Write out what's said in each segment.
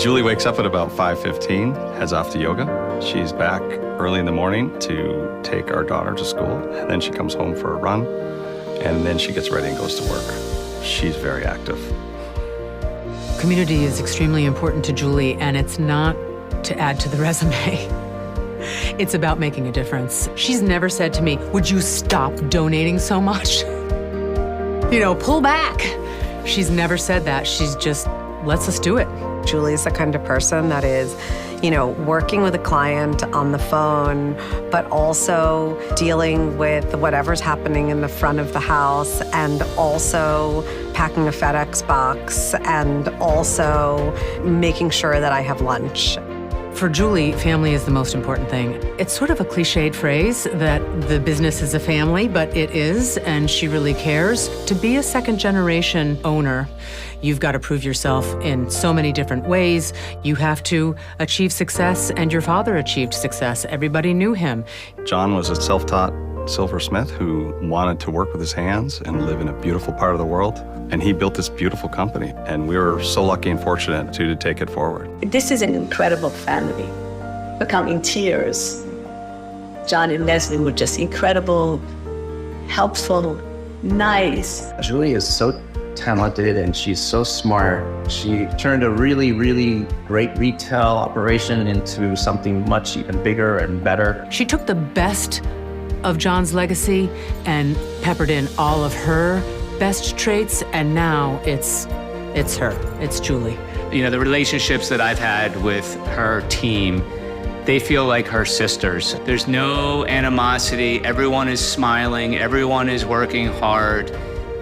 Julie wakes up at about 5:15, heads off to yoga. She's back early in the morning to take our daughter to school, and then she comes home for a run, and then she gets ready and goes to work. She's very active. Community is extremely important to Julie, and it's not to add to the resume. It's about making a difference. She's never said to me, would you stop donating so much? Pull back. She's never said that. She's just lets us do it. Julie's the kind of person that is, working with a client on the phone, but also dealing with whatever's happening in the front of the house, and also packing a FedEx box, and also making sure that I have lunch. For Julie, family is the most important thing. It's sort of a cliched phrase that the business is a family, but it is, and she really cares. To be a second-generation owner, you've got to prove yourself in so many different ways. You have to achieve success, and your father achieved success. Everybody knew him. John was a self-taught silversmith who wanted to work with his hands and live in a beautiful part of the world. And he built this beautiful company, and we were so lucky and fortunate to take it forward. This is an incredible family. I come in tears. John and Leslie were just incredible, helpful, nice. Julie is so talented and she's so smart. She turned a really, really great retail operation into something much even bigger and better. She took the best of John's legacy and peppered in all of her best traits, and now it's her, it's Julie. The relationships that I've had with her team, they feel like her sisters. There's no animosity, everyone is smiling, everyone is working hard.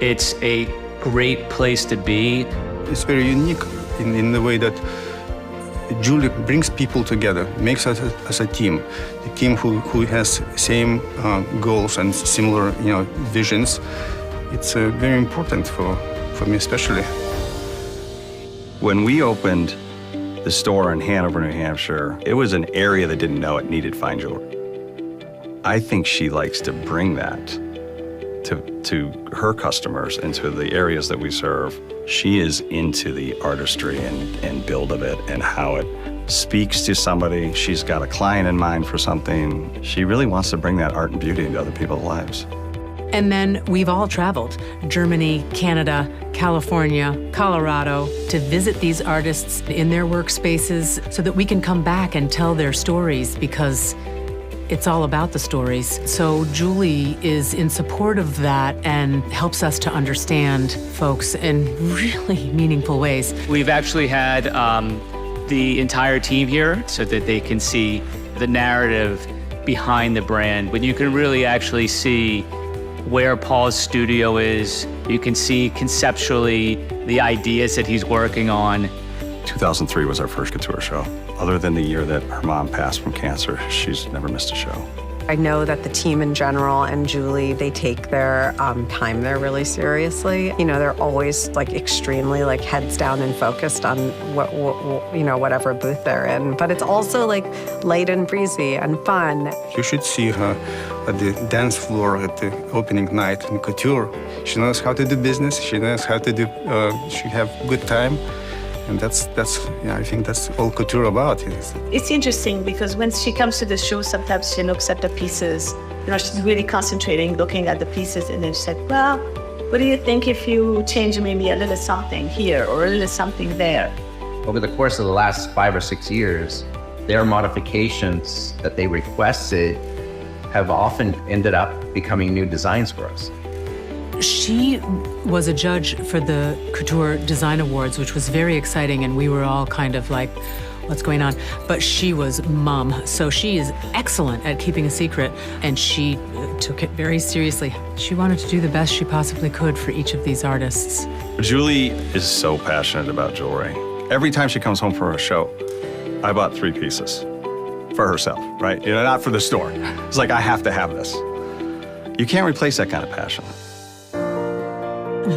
It's a great place to be. It's very unique in the way that Julie brings people together, makes us as a team, a team who has same goals and similar visions. It's very important for me especially. When we opened the store in Hanover, New Hampshire, it was an area that didn't know it needed fine jewelry. I think she likes to bring that to her customers and to the areas that we serve. She is into the artistry and build of it and how it speaks to somebody. She's got a client in mind for something. She really wants to bring that art and beauty into other people's lives. And then we've all traveled, Germany, Canada, California, Colorado, to visit these artists in their workspaces so that we can come back and tell their stories, because it's all about the stories. So Julie is in support of that and helps us to understand folks in really meaningful ways. We've actually had the entire team here so that they can see the narrative behind the brand. When you can really actually see where Paul's studio is, you can see conceptually the ideas that he's working on. 2003 was our first couture show. Other than the year that her mom passed from cancer, she's never missed a show. I know that the team in general and Julie, they take their time there really seriously. They're always extremely heads down and focused on whatever booth they're in. But it's also light and breezy and fun. You should see her at the dance floor at the opening night in Couture. She knows how to do business. She knows how to do. She have good time. And I think that's all couture about. It's interesting because when she comes to the show, sometimes she looks at the pieces. She's really concentrating, looking at the pieces, and then she said, well, what do you think if you change maybe a little something here or a little something there? Over the course of the last 5 or 6 years, their modifications that they requested have often ended up becoming new designs for us. She was a judge for the COUTURE Design Awards, which was very exciting, and we were all kind of like, what's going on? But she was mom, so she is excellent at keeping a secret, and she took it very seriously. She wanted to do the best she possibly could for each of these artists. Julie is so passionate about jewelry. Every time she comes home for a show, I bought 3 pieces for herself, right? Not for the store. It's like, I have to have this. You can't replace that kind of passion.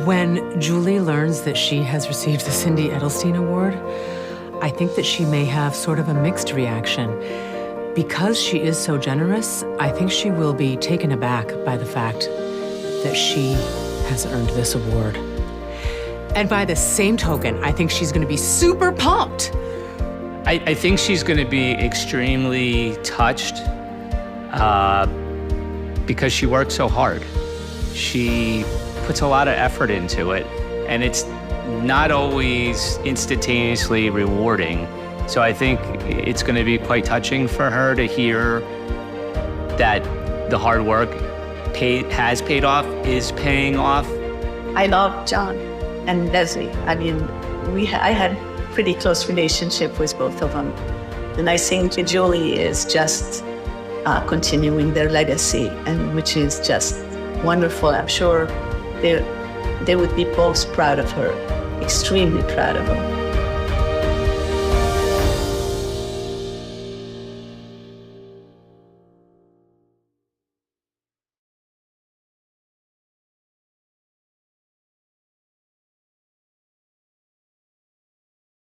When Julie learns that she has received the Cindy Edelstein Award, I think that she may have sort of a mixed reaction. Because she is so generous, I think she will be taken aback by the fact that she has earned this award. And by the same token, I think she's going to be super pumped I think she's going to be extremely touched because she worked so hard. She puts a lot of effort into it, and it's not always instantaneously rewarding. So I think it's going to be quite touching for her to hear that the hard work has paid off, is paying off. I love John and Leslie. I mean, I had pretty close relationship with both of them. The nice thing to Julie is just continuing their legacy, and which is just wonderful. I'm sure they would be both proud of her, extremely proud of her.